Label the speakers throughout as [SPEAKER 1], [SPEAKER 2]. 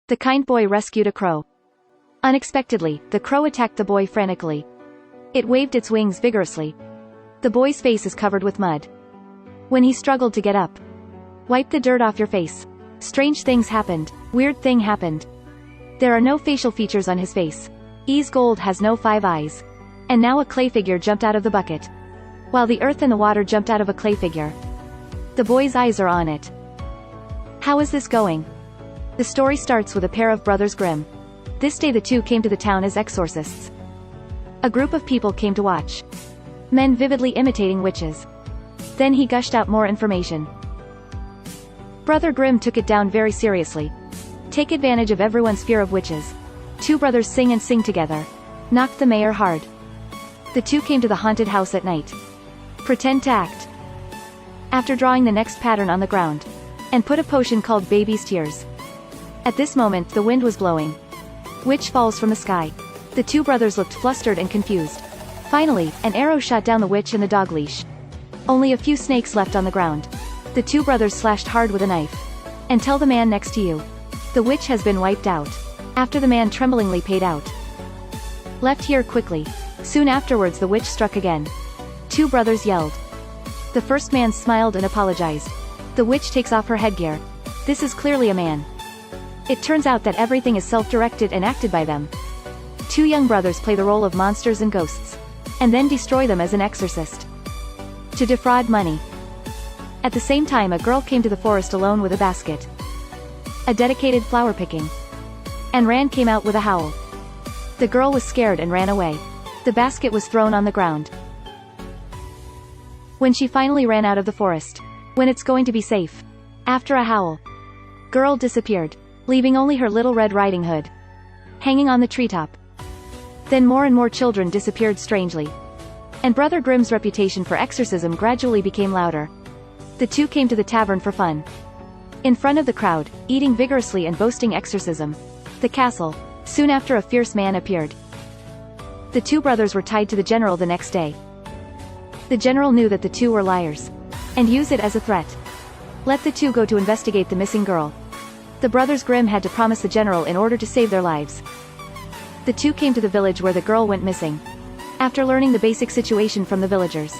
[SPEAKER 1] The kind boy rescued a crow. Unexpectedly, the crow attacked the boy frantically. It waved its wings vigorously. The boy's face is covered with mud. When he struggled to get up, "Wipe the dirt off your face." Strange things happened. Weird thing happened. There are no facial features on his face. Ease Gold has no 5 eyes. And now a clay figure jumped out of the bucket, while the earth and the water jumped out of a clay figure. The boy's eyes are on it. How is this going? The story starts with a pair of brothers Grimm. This day the two came to the town as exorcists. A group of people came to watch. Men vividly imitating witches. Then he gushed out more information. Brother Grimm took it down very seriously. Take advantage of everyone's fear of witches. 2 brothers sing and sing together. Knocked the mayor hard. The 2 came to the haunted house at night. Pretend to act. After drawing the next pattern on the ground. And put a potion called Baby's Tears. At this moment the wind was blowing. Witch falls from the sky. The 2 brothers looked flustered and confused. Finally, an arrow shot down the witch and the dog leash. Only a few snakes left on the ground. The 2 brothers slashed hard with a knife. And tell the man next to you. The witch has been wiped out. After the man tremblingly paid out. Left here quickly. Soon afterwards the witch struck again. 2 brothers yelled. The first man smiled and apologized. The witch takes off her headgear. This is clearly a man. It turns out that everything is self-directed and acted by them. 2 young brothers play the role of monsters and ghosts. And then destroy them as an exorcist. To defraud money. At the same time a girl came to the forest alone with a basket. A dedicated flower picking. And Ran came out with a howl. The girl was scared and ran away. The basket was thrown on the ground. When she finally ran out of the forest. When it's going to be safe. After a howl. Girl disappeared. Leaving only her little Red Riding Hood. Hanging on the treetop. Then more and more children disappeared strangely. And Brother Grimm's reputation for exorcism gradually became louder. The 2 came to the tavern for fun. In front of the crowd, eating vigorously and boasting exorcism. The castle. Soon after a fierce man appeared. The 2 brothers were tied to the general the next day. The general knew that the 2 were liars. And used it as a threat. Let the 2 go to investigate the missing girl. The brothers Grimm had to promise the general in order to save their lives. The 2 came to the village where the girl went missing. After learning the basic situation from the villagers.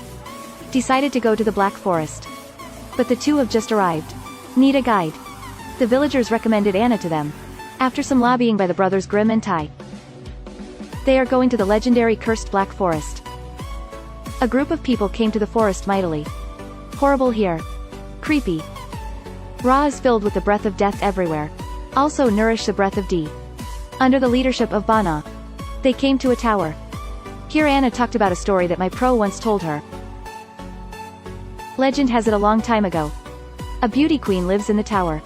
[SPEAKER 1] Decided to go to the Black Forest. But the 2 have just arrived. Need a guide. The villagers recommended Anna to them. After some lobbying by the brothers Grimm and Tai. They are going to the legendary cursed Black Forest. A group of people came to the forest mightily. Horrible here. Creepy. Ra is filled with the breath of death everywhere. Also nourish the breath of D. Under the leadership of Bana. They came to a tower. Here Anna talked about a story that my pro once told her. Legend has it a long time ago. A beauty queen lives in the tower.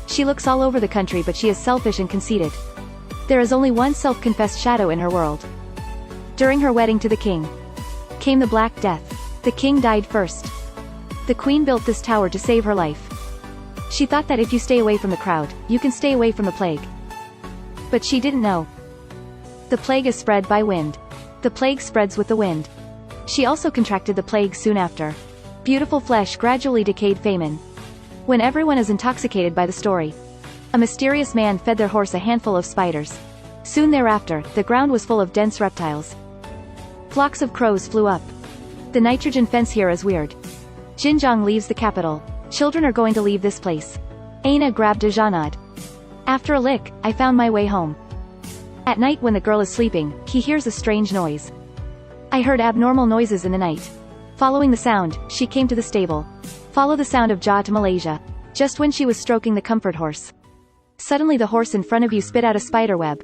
[SPEAKER 1] She looks all over the country but she is selfish and conceited. There is only one self-confessed shadow in her world. During her wedding to the king. Came the Black Death. The king died first. The queen built this tower to save her life. She thought that if you stay away from the crowd, you can stay away from the plague. But she didn't know. The plague is spread by wind. The plague spreads with the wind. She also contracted the plague soon after. Beautiful flesh gradually decayed famine. When everyone is intoxicated by the story. A mysterious man fed their horse a handful of spiders. Soon thereafter, the ground was full of dense reptiles. Flocks of crows flew up. The nitrogen fence here is weird. Xinjiang leaves the capital. Children are going to leave this place. Aina grabbed a Janad. After a lick, I found my way home. At night when the girl is sleeping, he hears a strange noise. I heard abnormal noises in the night. Following the sound, she came to the stable. Follow the sound of Ja to Malaysia. Just when she was stroking the comfort horse. Suddenly the horse in front of you spit out a spider web.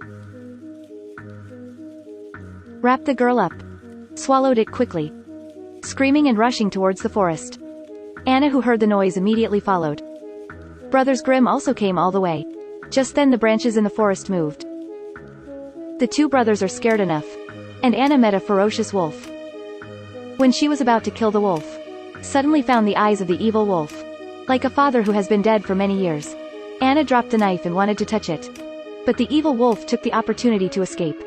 [SPEAKER 1] Wrapped the girl up. Swallowed it quickly. Screaming and rushing towards the forest. Anna, who heard the noise, immediately followed. Brothers Grimm also came all the way. Just then the branches in the forest moved. The 2 brothers are scared enough. And Anna met a ferocious wolf. When she was about to kill the wolf. Suddenly found the eyes of the evil wolf. Like a father who has been dead for many years. Anna dropped the knife and wanted to touch it. But the evil wolf took the opportunity to escape.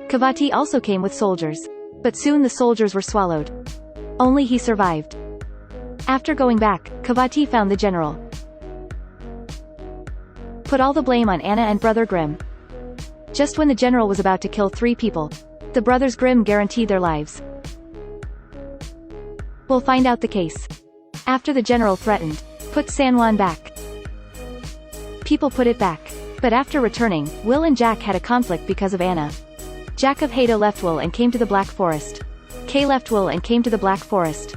[SPEAKER 1] Kavati also came with soldiers. But soon the soldiers were swallowed. Only he survived. After going back, Kavati found the general. put all the blame on Anna and Brother Grimm. Just when the general was about to kill 3 people, the brothers Grimm guaranteed their lives. We'll find out the case. After the general threatened, put San Juan back. People put it back. But after returning, Will and Jack had a conflict because of Anna. Jack of Hato left Will and came to the Black Forest. Kay left Will and came to the Black Forest.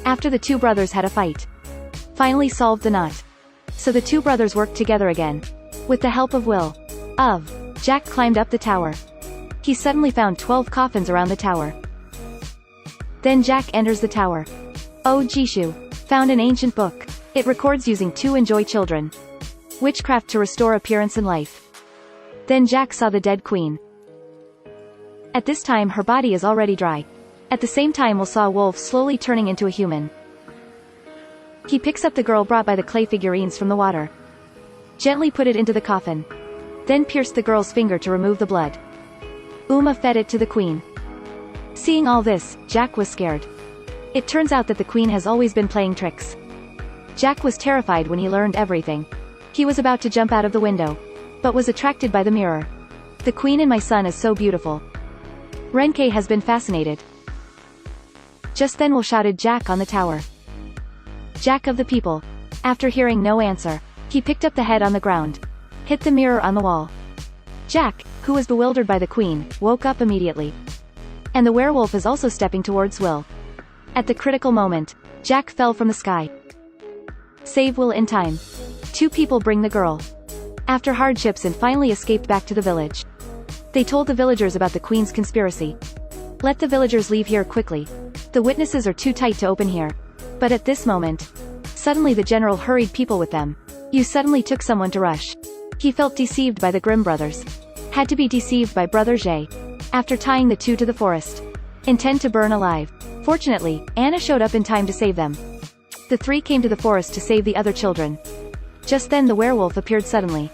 [SPEAKER 1] After the 2 brothers had a fight, finally solved the knot. So the 2 brothers worked together again. With the help of Will. Jack climbed up the tower. He suddenly found 12 coffins around the tower. Then Jack enters the tower. Jishu found an ancient book. It records using 2 enjoy children. Witchcraft to restore appearance and life. Then Jack saw the dead queen. At this time her body is already dry. At the same time Will saw a wolf slowly turning into a human. He picks up the girl brought by the clay figurines from the water. Gently put it into the coffin. Then pierced the girl's finger to remove the blood. Fed it to the queen. Seeing all this, Jack was scared. It turns out that the queen has always been playing tricks. Jack was terrified when he learned everything. He was about to jump out of the window, but was attracted by the mirror. The queen in my son is so beautiful. Renkei has been fascinated. Just then Will shouted Jack on the tower. Jack of the people. After hearing no answer, he picked up the head on the ground. Hit the mirror on the wall. Jack, who was bewildered by the queen, woke up immediately. And the werewolf is also stepping towards Will. At the critical moment, Jack fell from the sky. Save Will in time. 2 people bring the girl. After hardships and finally escaped back to the village. They told the villagers about the queen's conspiracy. Let the villagers leave here quickly. The witnesses are too tight to open here. But at this moment, suddenly the general hurried people with them. You suddenly took someone to rush. He felt deceived by the Grimm brothers. Had to be deceived by Brother Jay. After tying the 2 to the forest. Intend to burn alive. Fortunately, Anna showed up in time to save them. The 3 came to the forest to save the other children. Just then the werewolf appeared suddenly.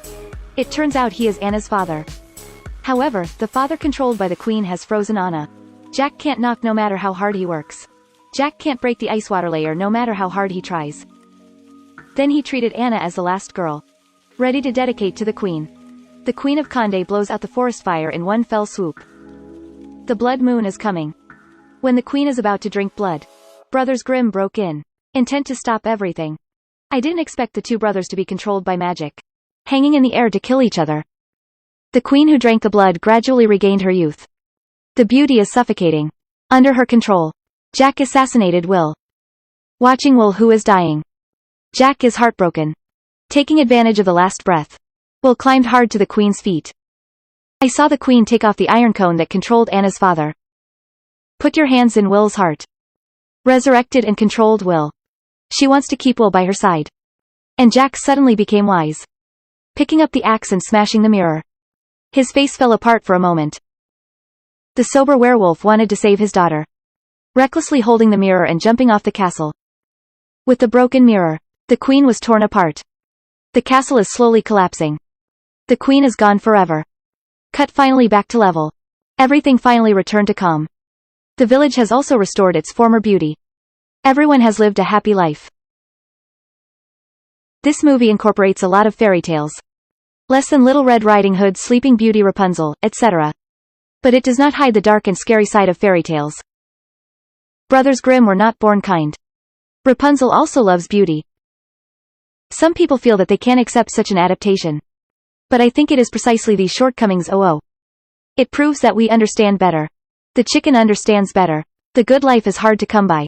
[SPEAKER 1] It turns out he is Anna's father. However, the father controlled by the queen has frozen Anna. Jack can't knock no matter how hard he works. Jack can't break the ice water layer no matter how hard he tries. Then he treated Anna as the last girl. Ready to dedicate to the queen. The Queen of Conde blows out the forest fire in one fell swoop. The blood moon is coming. When the queen is about to drink blood, Brothers Grimm broke in, intent to stop everything. I didn't expect the 2 brothers to be controlled by magic. Hanging in the air to kill each other. The queen who drank the blood gradually regained her youth. The beauty is suffocating. Under her control. Jack assassinated Will. Watching Will who is dying. Jack is heartbroken. Taking advantage of the last breath. Will climbed hard to the queen's feet. I saw the queen take off the iron cone that controlled Anna's father. Put your hands in Will's heart. Resurrected and controlled Will. She wants to keep Will by her side. And Jack suddenly became wise. Picking up the axe and smashing the mirror. His face fell apart for a moment. The sober werewolf wanted to save his daughter. Recklessly holding the mirror and jumping off the castle. With the broken mirror, the queen was torn apart. The castle is slowly collapsing. The queen is gone forever. Cut finally back to level. Everything finally returned to calm. The village has also restored its former beauty. Everyone has lived a happy life. This movie incorporates a lot of fairy tales. Less than Little Red Riding Hood, Sleeping Beauty, Rapunzel, etc. But it does not hide the dark and scary side of fairy tales. Brothers Grimm were not born kind. Rapunzel also loves beauty. Some people feel that they can't accept such an adaptation. But I think it is precisely these shortcomings. It proves that we understand better. The chicken understands better. The good life is hard to come by.